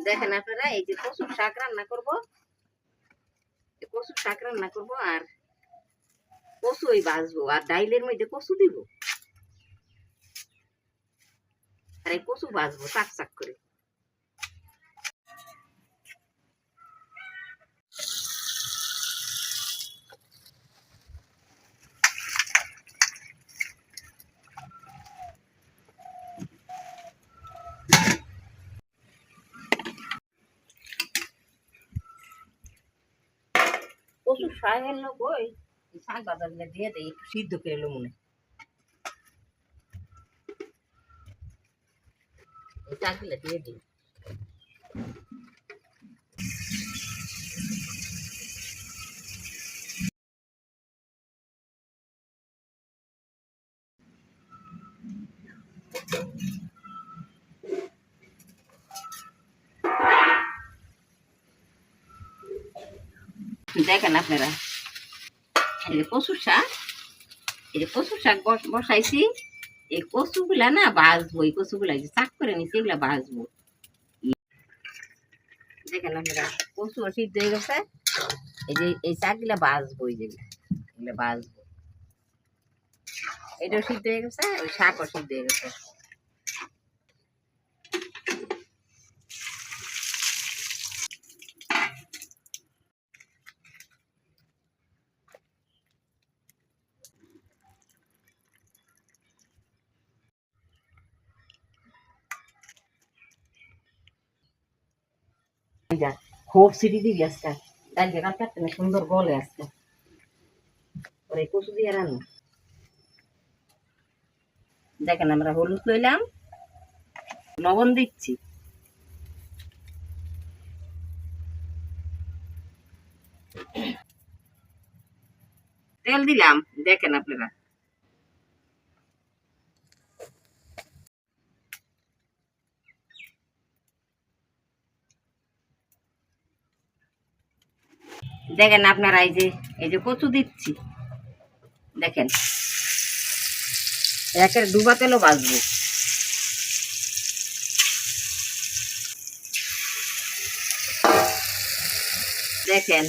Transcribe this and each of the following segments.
দেখেন আপনারা, এই যে কচুর শাক রান্না করবো, কচুর শাক রান্না করবো আর কচু ওই ভাজবো আর ডাইলের মধ্যে কচু দিব আর এই কচু ভাজবো চাক চাক করে। কচুর শাক এলো কই, শাক ভাজা দিয়ে দেয় একটু সিদ্ধ করে এলো মনে, এই শাকগুলো দিয়ে দিই। দেখেন আপনারা, এই যে কচুর শাক, এই যে কচুর শাক বসাইছি, এই কচুগুলা না ভাজবো, এই কচুগুলা যে চাক করে নিচ্ছি এগুলা ভাজবো। দেখেন আপনারা, কচু সিদ্ধ হয়ে গেছে, এই যে এই শাকগুলা ভাজবো, এই যেগুলা এগুলা ভাজবো, এটাও সিদ্ধ হয়ে গেছে, ওই শাকও সিদ্ধ হয়ে গেছে। খুব সিটি দিবি আজকে, ডালকে কাটতে সুন্দর গলে আজকে, ওর এই কচু দিয়ে রান্না। দেখেন আমরা হলুদ লইলাম, লবণ দিচ্ছি, তেল দিলাম, দেখেন আপনারা, দেখেন আপনারা, এই যে কচু দিচ্ছি, দেখেন একের ডুবা তেলও ভাজবো। দেখেন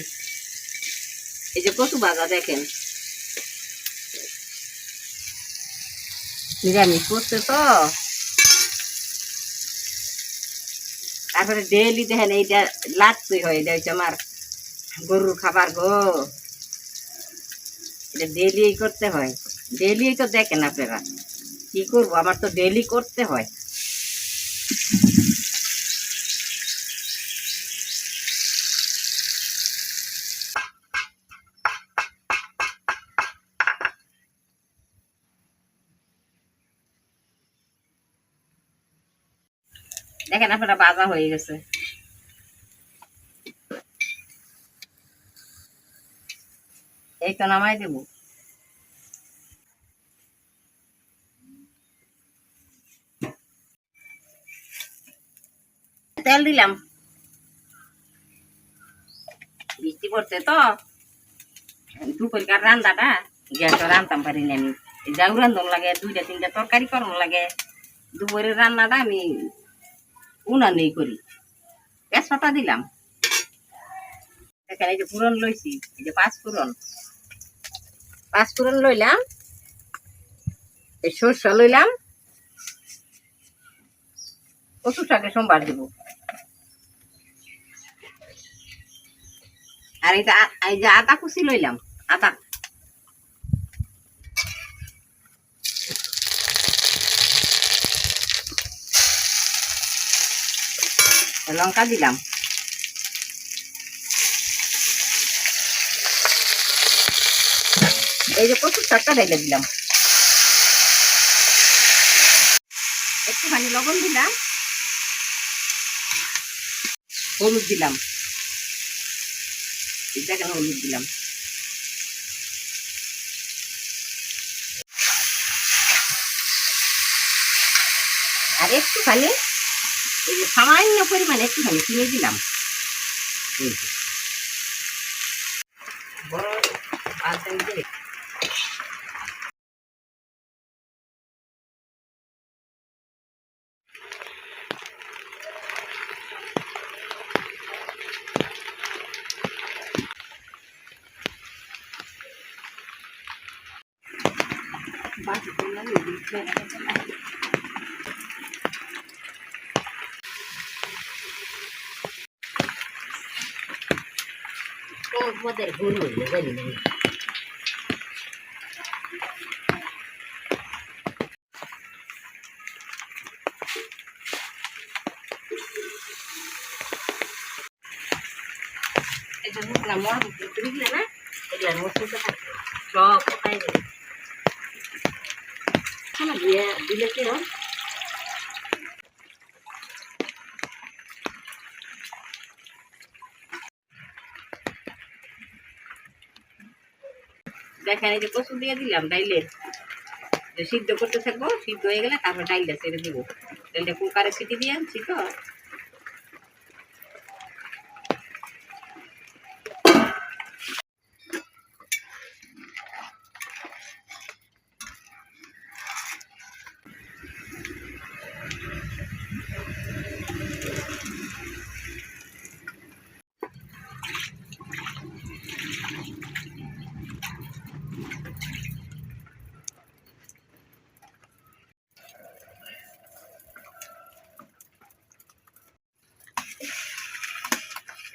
এই যে কচু ভাজা, দেখেন নিরামিষ করছে তো, তারপরে ডেলি দেখেন এইটা লাগতেই হয়, এটা হচ্ছে আমার গরুর খাবার গো, এটা ডেলি করতে হয়, ডেলি তো দেখেন আপনারা, কি করবো, আমার তো ডেলি করতে হয়। দেখেন আপনারা, ভাজা হয়ে গেছে, এই তো নামাই দেবো। তেল দিলাম, বৃষ্টি পড়ছে তো, দুপুরকার রান্নাটা গ্যাসটা রান্তাম পারিনি আমি, যাও রান্ধন লাগে, দুইটা তিনটা তরকারি করন লাগে, দুপুরের রান্নাটা আমি উনানেই করি। তেজপাতা দিলাম, দেখেন এই যে ফুরন লইছি, এই যে পাঁচ ফুরন লইলাম, এই সর্ষ লইলাম, কচু শাকে সোমবার দিব, আর এই যে আদা কুচি লইলাম, আদা, লঙ্কা দিলাম, এই যে কচুর শাকটা ঢেলে দিলাম, একটুখানি লবণ দিলাম, হলুদ দিলাম, দেখেন হলুদ দিলাম, আর একটুখানি এই যে সামান্য পরিমাণে একটুখানি চিনি দিলাম, বড় মদের গরু হইলে জানি না এটা মুখলা মর দিলে না এগুলা মসুরটা থাকে সব কোথায় গেলে খানা দিয়ে দিলে কি হয় দেখেন এই যে কচু দিয়ে দিলাম ডাইলের সিদ্ধ করতে থাকবো সিদ্ধ হয়ে গেলে তারপর ডাইলটা ছেড়ে দিব ডাইলটা কুকারে সিটি দিয়ে আনছি তো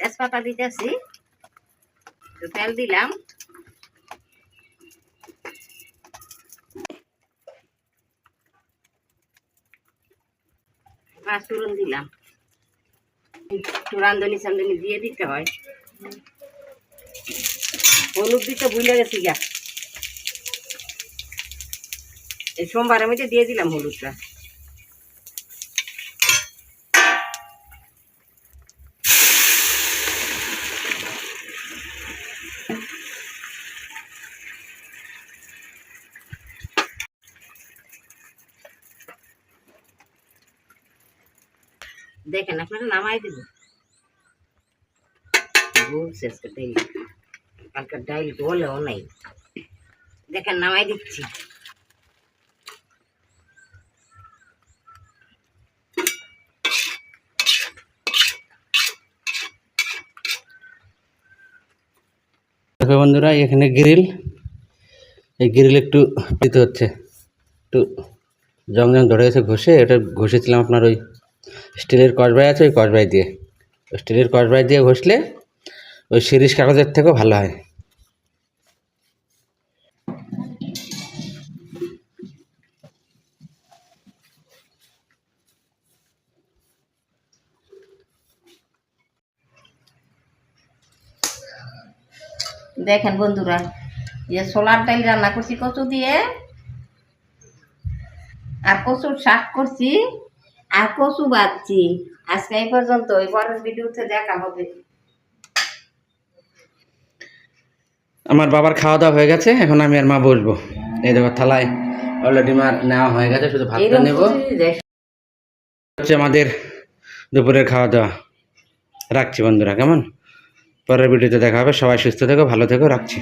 তেজপাতা দিতেছি তেল দিলাম চূরণ দিলাম রান্ধনি সান্ধনি দিয়ে দিতে হয় হলুদ দিতে ভুলে গেছি গা এই সোমবারের মধ্যে দিয়ে দিলাম হলুদটা দেখেন আপনারা নামাই দেব বলছে ডাইল কালকে ডাইল বলেও নাই দেখেন নামাই দিচ্ছি দেখো বন্ধুরা এখানে গ্রিল এই গ্রিল একটু দিতে হচ্ছে একটু জং জং ধরে গেছে ঘষে এটা ঘষেছিলাম আপনার ওই স্টিলের কসবাই আছে ওই কসবাই দিয়ে স্টিলের কসবাই দিয়ে ঘষলে ওই শিরিষ কাগজের থেকেও ভালো হয় দেখেন বন্ধুরা যে ছোলার ডাল রান্না করছি কচু দিয়ে আর কচুর শাক করছি আর কচু বাজছি আজকে এই পর্যন্ত ওই পরের ভিডিওতে দেখা হবে আমার বাবার খাওয়া দাওয়া হয়ে গেছে এখন আমি আর মা বসবো এই দেখো থালায় অলরেডি মার নেওয়া হয়ে গেছে শুধু ভাতটা নেব হচ্ছে আমাদের দুপুরের খাওয়া দাওয়া রাখছি বন্ধুরা কেমন পরের ভিডিওতে দেখা হবে সবাই সুস্থ থেকো ভালো থেকো রাখছি